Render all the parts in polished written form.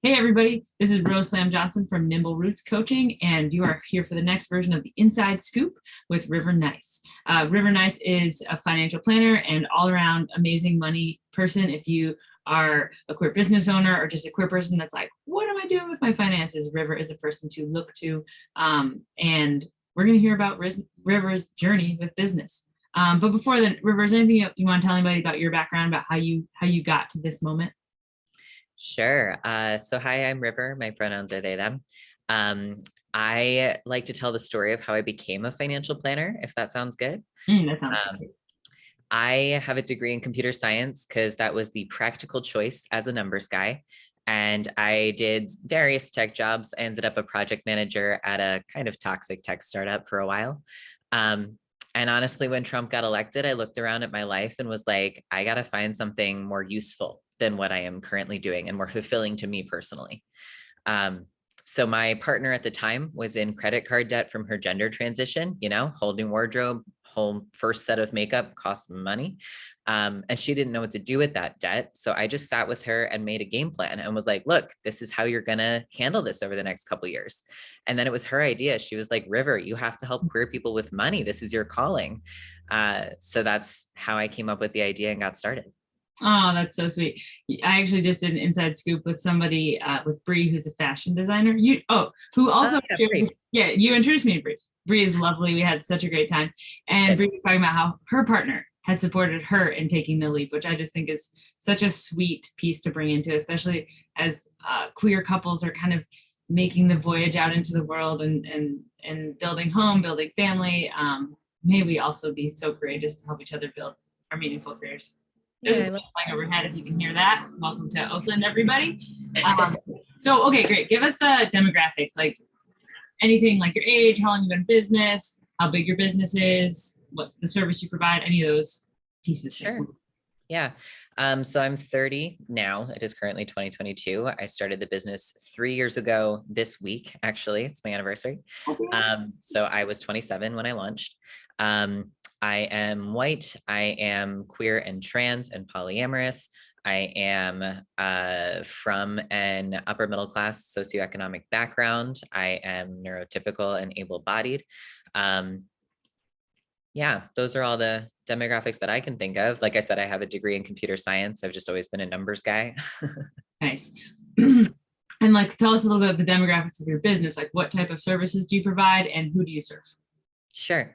Hey everybody, this is Rose Slam Johnson from Nimble Roots Coaching, and you are here for the next version of the Inside Scoop with River Nice. River Nice is a financial planner and all-around amazing money person. If you are a queer business owner or just a queer person that's like, what am I doing with my finances? River is a person to look to, and we're going to hear about River's journey with business. But before then, River, is there anything you want to tell anybody about your background, about how you got to this moment? Sure. So hi, I'm River. My pronouns are they, them. I like to tell the story of how I became a financial planner, if that sounds good. That sounds Um, good. I have a degree in computer science because that was the practical choice as a numbers guy. And I did various tech jobs. I ended up a project manager at a kind of toxic tech startup for a while. Um, and honestly, when Trump got elected, I looked around at my life and was like, I got to find something more useful than what I am currently doing and more fulfilling to me personally. Um, so my partner at the time was in credit card debt from her gender transition, whole new wardrobe, whole first set of makeup costs money. And she didn't know what to do with that debt. So I just sat with her and made a game plan and was like, look, this is how you're going to handle this over the next couple of years. And then it was her idea. She was like, River, you have to help queer people with money. This is your calling. So that's how I came up with the idea and got started. Oh, that's so sweet. I actually just did an inside scoop with somebody with Bree, who's a fashion designer. Who also Yeah, shared, great. yeah, you introduced me to Bree. Bree is lovely. We had such a great time. And Good. Bree was talking about how her partner had supported her in taking the leap, which I just think is such a sweet piece to bring into, especially as queer couples are kind of making the voyage out into the world and building home, building family. May we also be so courageous to help each other build our meaningful careers. There's a Yeah, I plane love flying overhead if you can hear that. Welcome to Oakland, everybody. Okay, great. Give us the demographics, like anything like your age, how long you've been in business, how big your business is, what the service you provide, any of those pieces. Sure. Yeah. So I'm 30 now. It is currently 2022. I started the business 3 years ago this week, actually. It's my anniversary. Okay. So I was 27 when I launched. Um, I am white. I am queer and trans and polyamorous. I am from an upper middle class socioeconomic background. I am neurotypical and able-bodied. Yeah, those are all the demographics that I can think of. Like I said, I have a degree in computer science. I've just always been a numbers guy. Nice. And like, tell us a little bit of the demographics of your business. Like, what type of services do you provide, and who do you serve? Sure.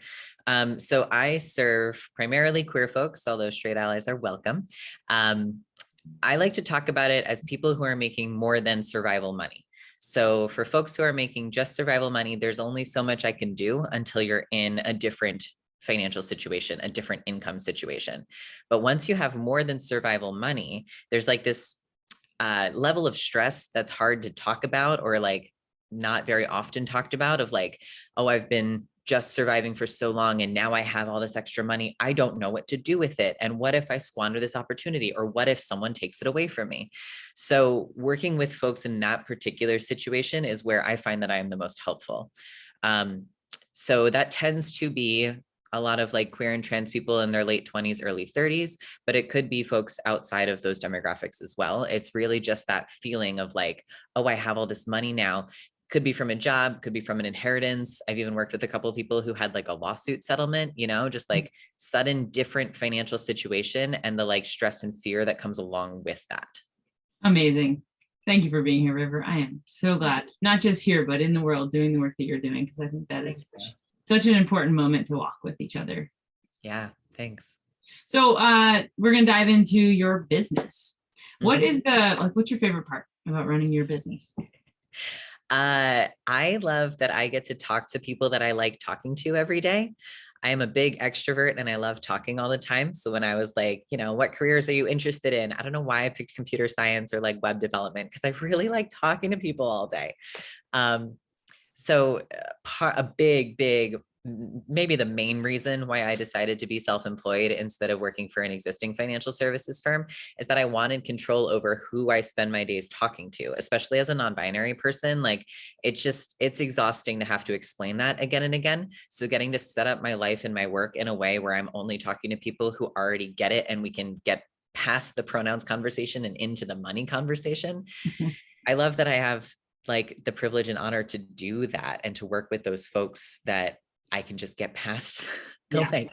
So I serve primarily queer folks, although straight allies are welcome. I like to talk about it as people who are making more than survival money. So for folks who are making just survival money, there's only so much I can do until you're in a different financial situation, a different income situation. But once you have more than survival money, there's like this level of stress that's hard to talk about, or like not very often talked about, of like, oh, I've been just surviving for so long and now I have all this extra money. I don't know what to do with it. And what if I squander this opportunity? Or what if someone takes it away from me? So working with folks in that particular situation is where I find that I am the most helpful. So that tends to be a lot of like queer and trans people in their late 20s, early 30s, but it could be folks outside of those demographics as well. It's really just that feeling of like, oh, I have all this money now. Could be from a job, could be from an inheritance. I've even worked with a couple of people who had like a lawsuit settlement, just like sudden different financial situation and the like stress and fear that comes along with that. Amazing. Thank you for being here, River. I am so glad, not just here, but in the world doing the work that you're doing, because I think that is such an important moment to walk with each other. Yeah, thanks. So we're going to dive into your business. What is what's your favorite part about running your business? I love that I get to talk to people that I like talking to every day. I am a big extrovert and I love talking all the time. So when I was like, what careers are you interested in? I don't know why I picked computer science or like web development, because I really like talking to people all day. So a big, maybe the main reason why I decided to be self-employed instead of working for an existing financial services firm is that I wanted control over who I spend my days talking to, especially as a non-binary person. Like it's exhausting to have to explain that again and again. So getting to set up my life and my work in a way where I'm only talking to people who already get it and we can get past the pronouns conversation and into the money conversation. I love that I have like the privilege and honor to do that and to work with those folks that I can just get past the Yeah. like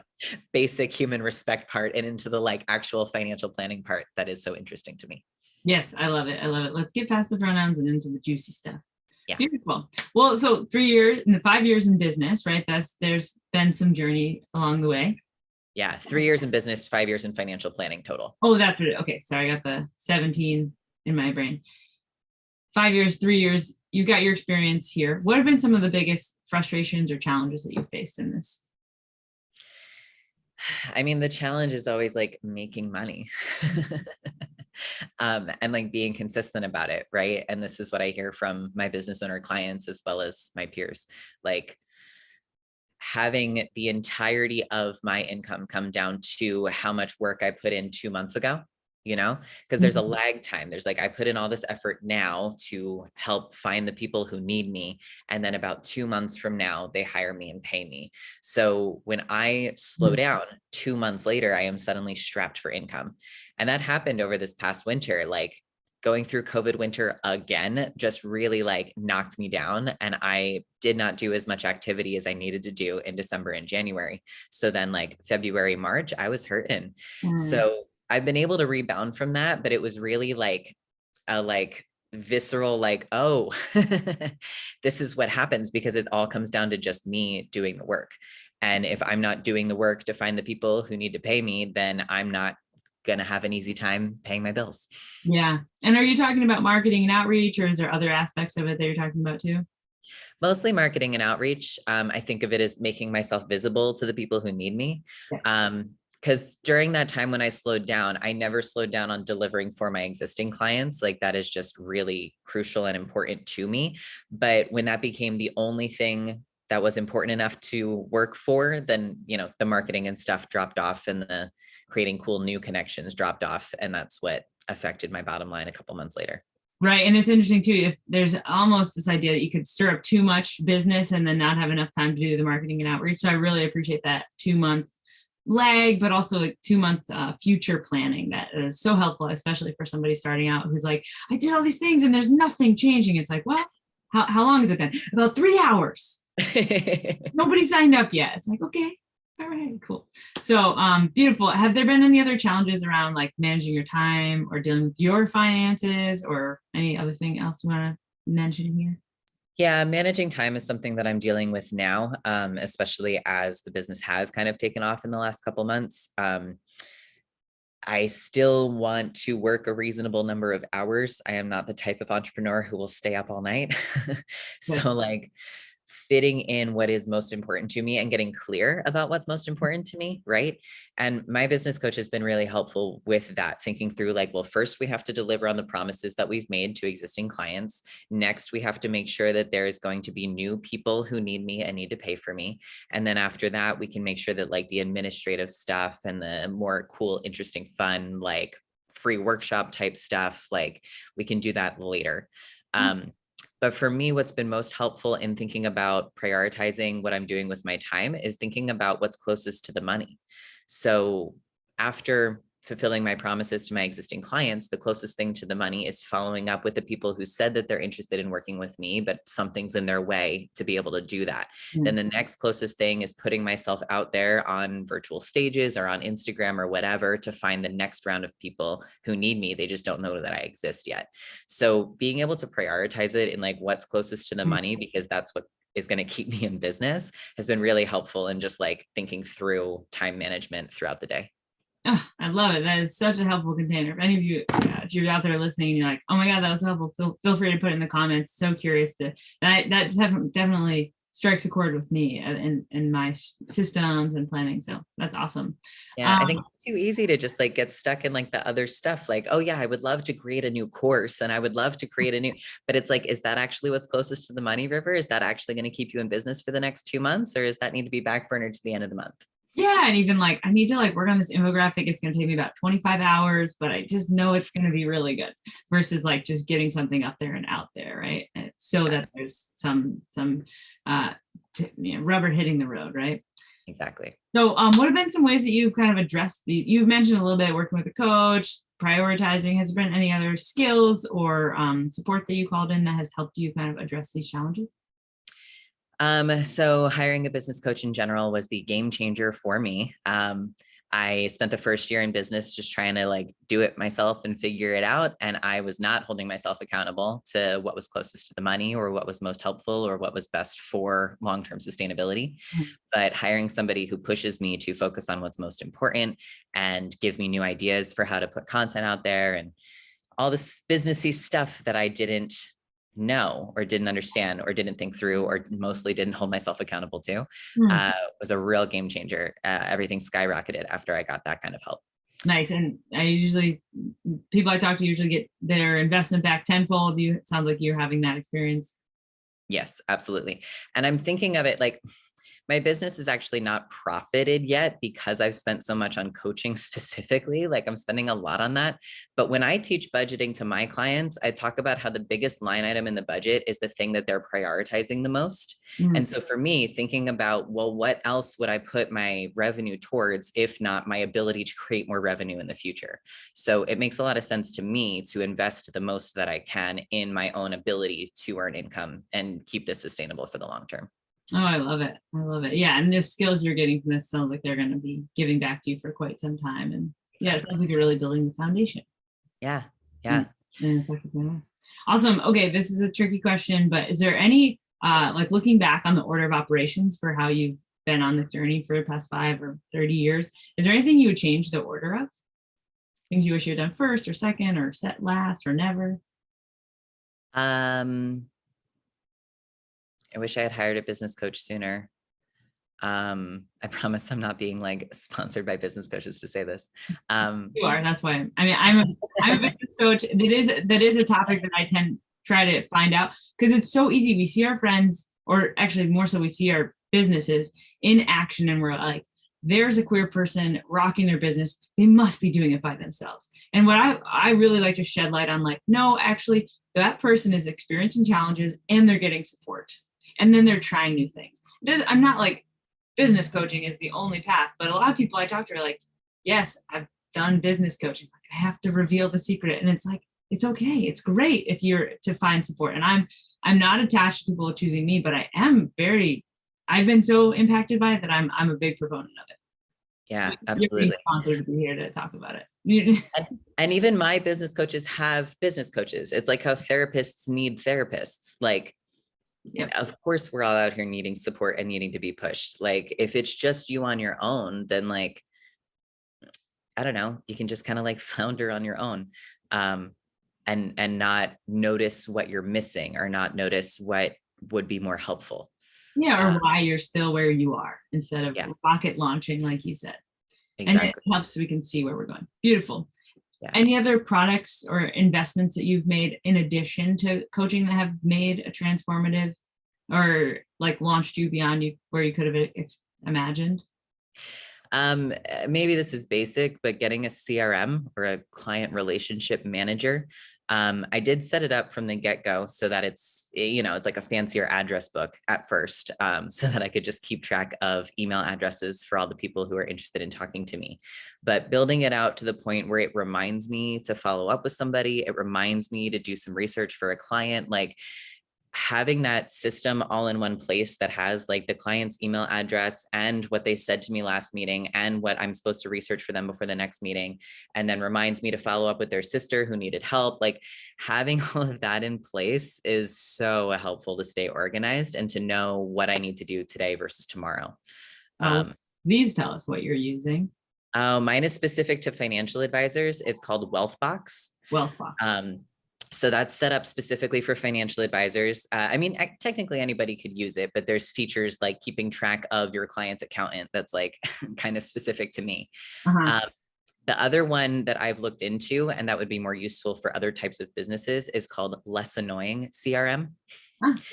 basic human respect part and into the like actual financial planning part that is so interesting to me. Yes, I love it. I love it. Let's get past the pronouns and into the juicy stuff. Yeah. Beautiful. Well, so 3 years and 5 years in business, right? There's been some journey along the way. Yeah. 3 years in business, 5 years in financial planning total. Oh, that's what okay. Sorry, I got the 17 in my brain. 5 years, 3 years, you've got your experience here. What have been some of the biggest frustrations or challenges that you've faced in this? I mean, the challenge is always like making money. And like being consistent about it, right? And this is what I hear from my business owner clients as well as my peers. Like having the entirety of my income come down to how much work I put in 2 months ago, because there's a lag time. There's like, I put in all this effort now to help find the people who need me. And then about 2 months from now, they hire me and pay me. So when I slow down 2 months later, I am suddenly strapped for income. And that happened over this past winter. Like going through COVID winter again, just really like knocked me down. And I did not do as much activity as I needed to do in December and January. So then like February, March, I was hurting. So I've been able to rebound from that, but it was really like a visceral, like, oh, this is what happens because it all comes down to just me doing the work. And if I'm not doing the work to find the people who need to pay me, then I'm not going to have an easy time paying my bills. Yeah. And are you talking about marketing and outreach, or is there other aspects of it that you're talking about too? Mostly marketing and outreach. I think of it as making myself visible to the people who need me. Because during that time when I slowed down, I never slowed down on delivering for my existing clients. Like that is just really crucial and important to me. But when that became the only thing that was important enough to work for, then, the marketing and stuff dropped off and the creating cool new connections dropped off. And that's what affected my bottom line a couple months later. Right. And it's interesting too, if there's almost this idea that you could stir up too much business and then not have enough time to do the marketing and outreach. So I really appreciate that 2 month lag, but also like 2 month future planning. That is so helpful, especially for somebody starting out who's like, I did all these things and there's nothing changing. It's like, well, how long has it been? About 3 hours. Nobody signed up yet. It's like, okay, all right, cool. So beautiful. Have there been any other challenges around like managing your time or dealing with your finances or any other thing else you want to mention here? Yeah, managing time is something that I'm dealing with now, especially as the business has kind of taken off in the last couple months. I still want to work a reasonable number of hours. I am not the type of entrepreneur who will stay up all night. So like fitting in what is most important to me and getting clear about what's most important to me, right? And my business coach has been really helpful with that, thinking through like, well, first we have to deliver on the promises that we've made to existing clients. Next, we have to make sure that there is going to be new people who need me and need to pay for me. And then after that, we can make sure that like the administrative stuff and the more cool, interesting, fun, like free workshop type stuff, like we can do that later. But for me, what's been most helpful in thinking about prioritizing what I'm doing with my time is thinking about what's closest to the money. So after fulfilling my promises to my existing clients, the closest thing to the money is following up with the people who said that they're interested in working with me, but something's in their way to be able to do that. Then the next closest thing is putting myself out there on virtual stages or on Instagram or whatever to find the next round of people who need me. They just don't know that I exist yet. So being able to prioritize it in like what's closest to the money, because that's what is going to keep me in business, has been really helpful in just like thinking through time management throughout the day. Oh, I love it. That is such a helpful container. If any of you, if you're out there listening and you're like, oh my God, that was helpful, feel free to put it in the comments. So curious to that definitely strikes a chord with me and my systems and planning. So that's awesome. Yeah, I think it's too easy to just like get stuck in like the other stuff. Like, oh yeah, I would love to create a new course and I would love to create a new, but it's like, is that actually what's closest to the money, River? Is that actually going to keep you in business for the next 2 months, or does that need to be backburnered to the end of the month? Yeah. And even like, I need to like work on this infographic. It's going to take me about 25 hours, but I just know it's going to be really good versus like just getting something up there and out there. Right. So that there's some rubber hitting the road. Right. Exactly. So what have been some ways that you've kind of addressed you've mentioned a little bit working with a coach, prioritizing. Has there been any other skills or support that you called in that has helped you kind of address these challenges? So hiring a business coach in general was the game changer for me. I spent the first year in business just trying to like do it myself and figure it out. And I was not holding myself accountable to what was closest to the money or what was most helpful or what was best for long-term sustainability. Mhm. But hiring somebody who pushes me to focus on what's most important and give me new ideas for how to put content out there and all this businessy stuff that I didn't know or didn't understand or didn't think through or mostly didn't hold myself accountable to Hmm. was a real game changer. Everything skyrocketed after I got that kind of help. Nice. And people I talk to usually get their investment back tenfold. It sounds like you're having that experience. Yes, absolutely. And I'm thinking of it like my business is actually not profited yet because I've spent so much on coaching specifically. Like I'm spending a lot on that. But when I teach budgeting to my clients, I talk about how the biggest line item in the budget is the thing that they're prioritizing the most. Mhm. And so for me, thinking about, well, what else would I put my revenue towards, if not my ability to create more revenue in the future? So it makes a lot of sense to me to invest the most that I can in my own ability to earn income and keep this sustainable for the long term. Oh, I love it. I love it. Yeah. And the skills you're getting from this sounds like they're going to be giving back to you for quite some time. And yeah, it sounds like you're really building the foundation. Yeah. in, Yeah. in an effective manner. Awesome. Okay. This is a tricky question, but is there any, like looking back on the order of operations for how you've been on this journey for the past 5 or 30 years, is there anything you would change the order of? Things you wish you had done first or second or set last or never? I wish I had hired a business coach sooner. I promise I'm not being like sponsored by business coaches to say this. You are. That's why I'm a business coach. That is a topic that I tend try to find out because it's so easy. We see our friends, or actually more so, we see our businesses in action, and we're like, "There's a queer person rocking their business. They must be doing it by themselves." And what I really like to shed light on, like, no, actually, that person is experiencing challenges and they're getting support, and then they're trying new things. I'm not like business coaching is the only path, but a lot of people I talk to are like, yes, I've done business coaching. Like, I have to reveal the secret. And it's like, it's okay. It's great if you're to find support. And I'm not attached to people choosing me, but I've been so impacted by it that I'm a big proponent of it. Yeah, So you're being absolutely. sponsored to be here to talk about it. And even my business coaches have business coaches. It's like how therapists need therapists. Like, Yep. of course, we're all out here needing support and needing to be pushed. Like, if it's just you on your own, then like, I don't know, you can just kind of like flounder on your own. And not notice what you're missing or not notice what would be more helpful. Yeah, or why you're still where you are instead of Yeah, rocket launching, like you said. And it exactly. helps we can see where we're going. Beautiful. Yeah. Any other products or investments that you've made in addition to coaching that have made a transformative or like launched you beyond where you could have imagined? Maybe this is basic, but getting a CRM or a client relationship manager. I did set it up from the get-go so that it's like a fancier address book at first, so that I could just keep track of email addresses for all the people who are interested in talking to me. But building it out to the point where it reminds me to follow up with somebody, it reminds me to do some research for a client, like having that system all in one place that has like the client's email address and what they said to me last meeting and what I'm supposed to research for them before the next meeting, and then reminds me to follow up with their sister who needed help. Like having all of that in place is so helpful to stay organized and to know what I need to do today versus tomorrow. Please tell us what you're using. Mine is specific to financial advisors. It's called Wealthbox. Wealthbox. So that's set up specifically for financial advisors. I mean, technically anybody could use it, but there's features like keeping track of your client's accountant that's like kind of specific to me. Uh-huh. The other one that I've looked into, and that would be more useful for other types of businesses, is called Less Annoying CRM.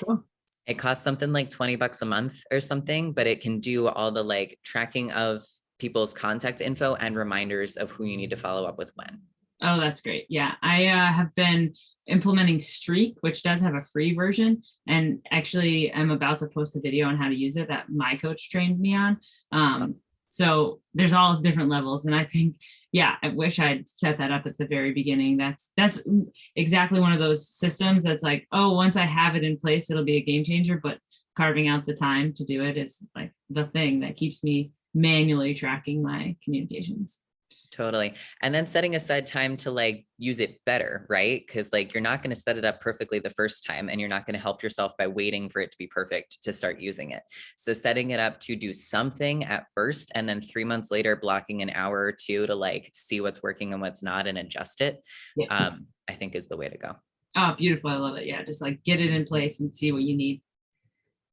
Cool. It costs something like $20 a month or something, but it can do all the like tracking of people's contact info and reminders of who you need to follow up with when. Oh, that's great. Yeah, I have been implementing Streak, which does have a free version. And actually, I'm about to post a video on how to use it that my coach trained me on. So there's all different levels. And I think, yeah, I wish I'd set that up at the very beginning. That's exactly one of those systems that's like, oh, once I have it in place, it'll be a game changer. But carving out the time to do it is like the thing that keeps me manually tracking my communications. Totally. And then setting aside time to like use it better, right? Because like you're not going to set it up perfectly the first time, and you're not going to help yourself by waiting for it to be perfect to start using it. So setting it up to do something at first, and then 3 months later, blocking an hour or two to like see what's working and what's not and adjust it, I think is the way to go. Oh, beautiful. I love it. Yeah. Just like get it in place and see what you need.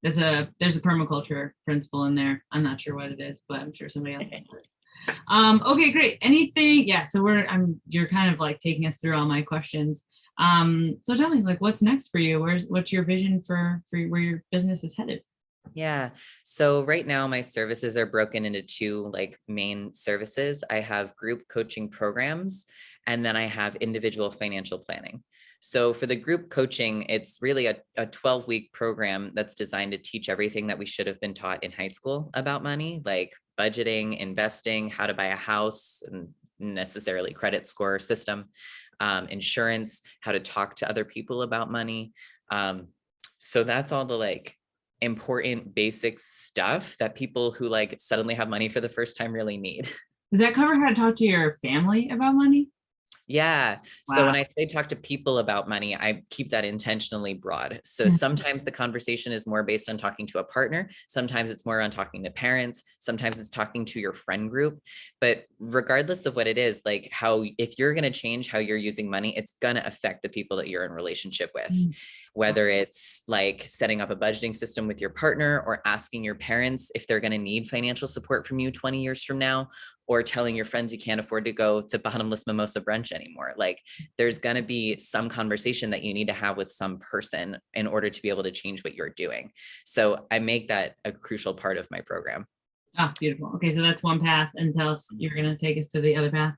There's a permaculture principle in there. I'm not sure what it is, but I'm sure somebody else knows it. Okay, great. Anything? Yeah. So you're kind of like taking us through all my questions. So tell me, like, what's next for you? What's your vision for where your business is headed? Yeah. So right now my services are broken into two like main services. I have group coaching programs, and then I have individual financial planning. So for the group coaching, it's really a 12-week program that's designed to teach everything that we should have been taught in high school about money, like budgeting, investing, how to buy a house, and necessarily credit score system, insurance, how to talk to other people about money. So that's all the like important basic stuff that people who like suddenly have money for the first time really need. Does that cover how to talk to your family about money? Yeah. Wow. So when I say talk to people about money, I keep that intentionally broad. So sometimes the conversation is more based on talking to a partner. Sometimes it's more on talking to parents. Sometimes it's talking to your friend group. But regardless of what it is, like if you're going to change how you're using money, it's going to affect the people that you're in relationship with. Whether it's like setting up a budgeting system with your partner, or asking your parents if they're going to need financial support from you 20 years from now, or telling your friends you can't afford to go to bottomless mimosa brunch anymore. Like there's going to be some conversation that you need to have with some person in order to be able to change what you're doing. So I make that a crucial part of my program. Ah, beautiful. Okay. So that's one path, and tell us, you're going to take us to the other path.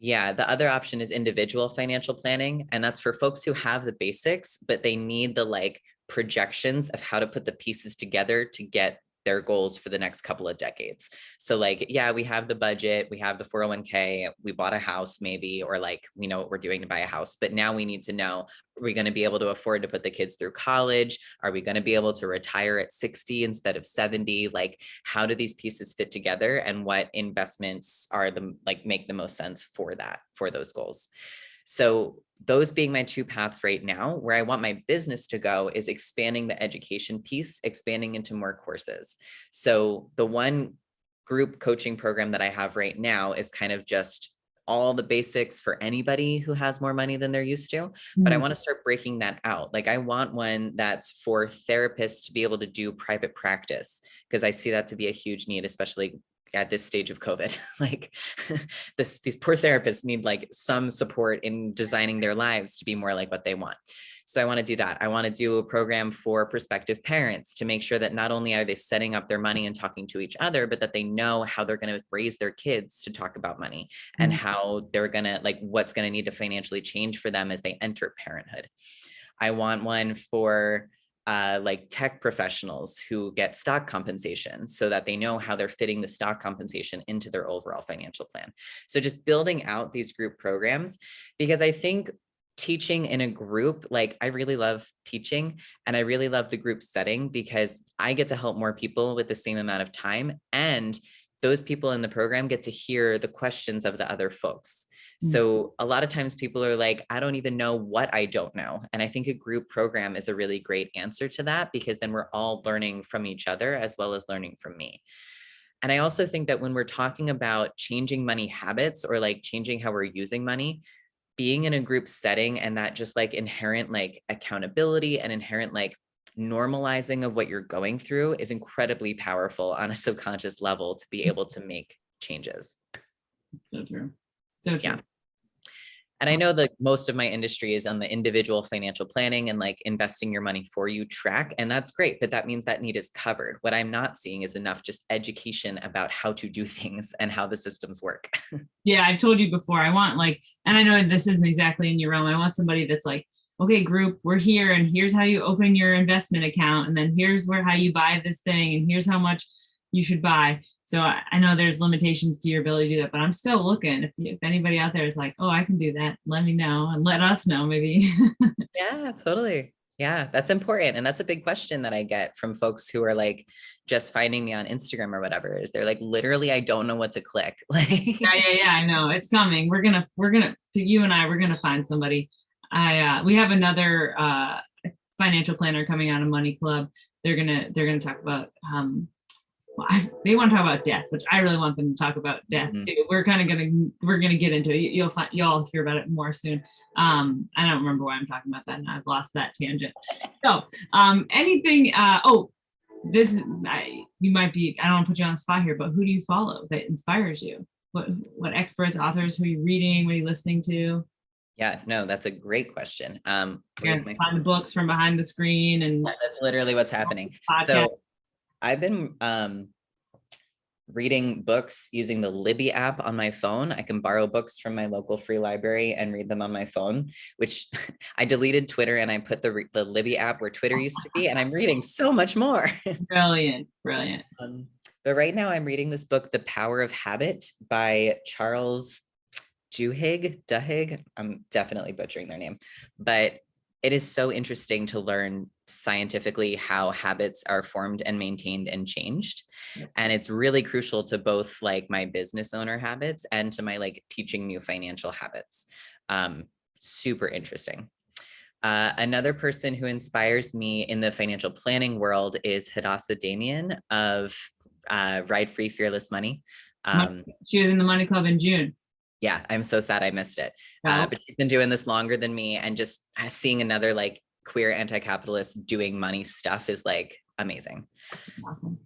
Yeah, the other option is individual financial planning. And that's for folks who have the basics, but they need the like projections of how to put the pieces together to get their goals for the next couple of decades. So like, yeah, we have the budget, we have the 401k, we bought a house maybe, or like, we know what we're doing to buy a house, but now we need to know, are we going to be able to afford to put the kids through college? Are we going to be able to retire at 60 instead of 70? Like, how do these pieces fit together, and what investments are make the most sense for those goals? So those being my two paths right now, where I want my business to go is expanding the education piece, expanding into more courses. So the one group coaching program that I have right now is kind of just all the basics for anybody who has more money than they're used to. But I want to start breaking that out. Like I want one that's for therapists to be able to do private practice, because I see that to be a huge need, especially at this stage of COVID. Like these poor therapists need like some support in designing their lives to be more like what they want. So I want to do that. I want to do a program for prospective parents to make sure that not only are they setting up their money and talking to each other, but that they know how they're going to raise their kids to talk about money, and how they're going to like what's going to need to financially change for them as they enter parenthood. I want one for like tech professionals who get stock compensation, so that they know how they're fitting the stock compensation into their overall financial plan. So just building out these group programs, because I think teaching in a group, like I really love teaching, and I really love the group setting because I get to help more people with the same amount of time. And those people in the program get to hear the questions of the other folks. So a lot of times people are like, I don't even know what I don't know. And I think a group program is a really great answer to that, because then we're all learning from each other as well as learning from me. And I also think that when we're talking about changing money habits, or like changing how we're using money, being in a group setting and that just like inherent like accountability and inherent like normalizing of what you're going through is incredibly powerful on a subconscious level to be able to make changes. So true. So true. Yeah. And I know that most of my industry is on the individual financial planning and like investing your money for you track. And that's great, but that means that need is covered. What I'm not seeing is enough just education about how to do things and how the systems work. Yeah, I've told you before, I want like, and I know this isn't exactly in your realm, I want somebody that's like okay, group, we're here, and here's how you open your investment account, and then here's how you buy this thing, and here's how much you should buy. So I know there's limitations to your ability to do that, but I'm still looking. If anybody out there is like, oh, I can do that, let me know and let us know maybe. Yeah, totally. Yeah, that's important. And that's a big question that I get from folks who are like just finding me on Instagram or whatever, is they're like, literally, I don't know what to click. Like, Yeah, I know it's coming. So you and we're gonna find somebody. We have another financial planner coming out of Money Club. They're gonna talk about they want to talk about death, which I really want them to talk about death too. We're gonna get into it. You'll hear about it more soon. I don't remember why I'm talking about that now. I've lost that tangent. So anything you might be, I don't want to put you on the spot here, but who do you follow that inspires you? What experts, authors, who are you reading? What are you listening to? yeah, no, that's a great question. Where's my find the books from behind the screen, and that's literally what's happening. Podcast. So I've been reading books using the Libby app on my phone. I can borrow books from my local free library and read them on my phone, which I deleted Twitter and I put the Libby app where Twitter used to be, and I'm reading so much more. Brilliant. But right now I'm reading this book, The Power of Habit by Charles Duhigg. I'm definitely butchering their name, but it is so interesting to learn scientifically how habits are formed and maintained and changed. And it's really crucial to both like my business owner habits and to my like teaching new financial habits. Super interesting. Another person who inspires me in the financial planning world is Hadassah Damien of Ride Free Fearless Money. She was in the Money Club in June. Yeah, I'm so sad I missed it. But she's been doing this longer than me, and just seeing another like queer anti-capitalist doing money stuff is like amazing. Awesome.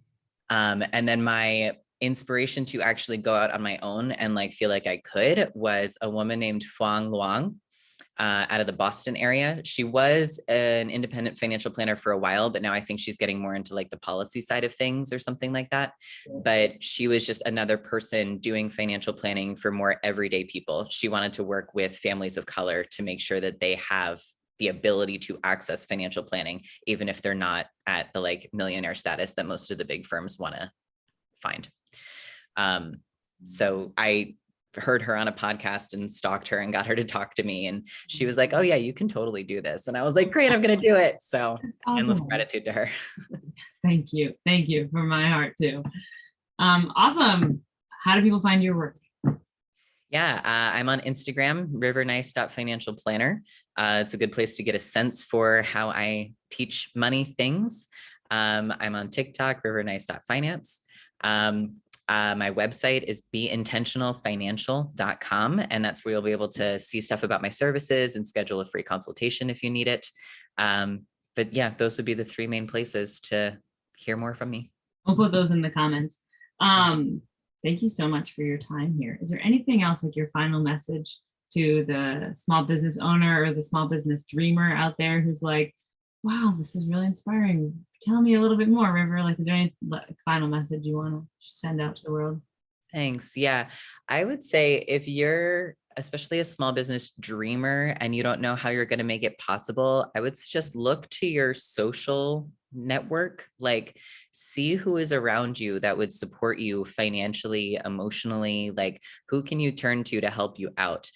And then my inspiration to actually go out on my own and like feel like I could was a woman named Fuang Luang. Out of the Boston area. She was an independent financial planner for a while, but now I think she's getting more into like the policy side of things or something like that. But she was just another person doing financial planning for more everyday people. She wanted to work with families of color to make sure that they have the ability to access financial planning, even if they're not at the like millionaire status that most of the big firms want to find. So I heard her on a podcast and stalked her and got her to talk to me. And she was like, oh yeah, you can totally do this. And I was like, great, I'm going to do it. So endless gratitude to her. Thank you. Thank you from my heart too. Awesome. How do people find your work? Yeah, I'm on Instagram, rivernice.financialplanner. It's a good place to get a sense for how I teach money things. I'm on TikTok, rivernice.finance. My website is beintentionalfinancial.com, and that's where you'll be able to see stuff about my services and schedule a free consultation if you need it. But yeah, those would be the three main places to hear more from me. We'll put those in the comments. Thank you so much for your time here. Is there anything else, like your final message to the small business owner or the small business dreamer out there who's like, wow, this is really inspiring. Tell me a little bit more, River. Like, is there any final message you want to send out to the world? Thanks. Yeah, I would say if you're especially a small business dreamer and you don't know how you're going to make it possible, I would just look to your social network, like see who is around you that would support you financially, emotionally, like who can you turn to help you out?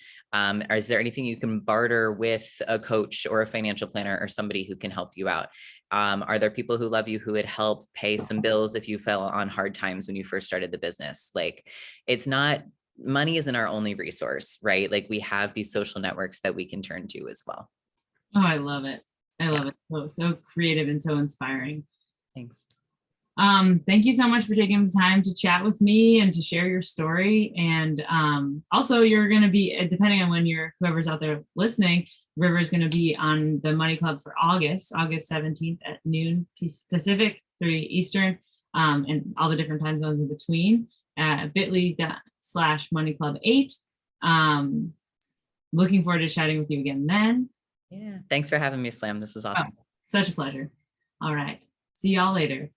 Is there anything you can barter with a coach or a financial planner or somebody who can help you out? Are there people who love you who would help pay some bills if you fell on hard times when you first started the business? Like, it's not, money isn't our only resource, right? Like, we have these social networks that we can turn to as well. Oh, I love it. I love it. So creative and so inspiring. Thanks. Thank you so much for taking the time to chat with me and to share your story. And also, you're going to be, depending on when whoever's out there listening, River is going to be on the Money Club for August 17th at noon Pacific, 3 Eastern, and all the different time zones in between at bit.ly/moneyclub8. Looking forward to chatting with you again then. Yeah. Thanks for having me, Slam. This is awesome. Such a pleasure. All right. See y'all later.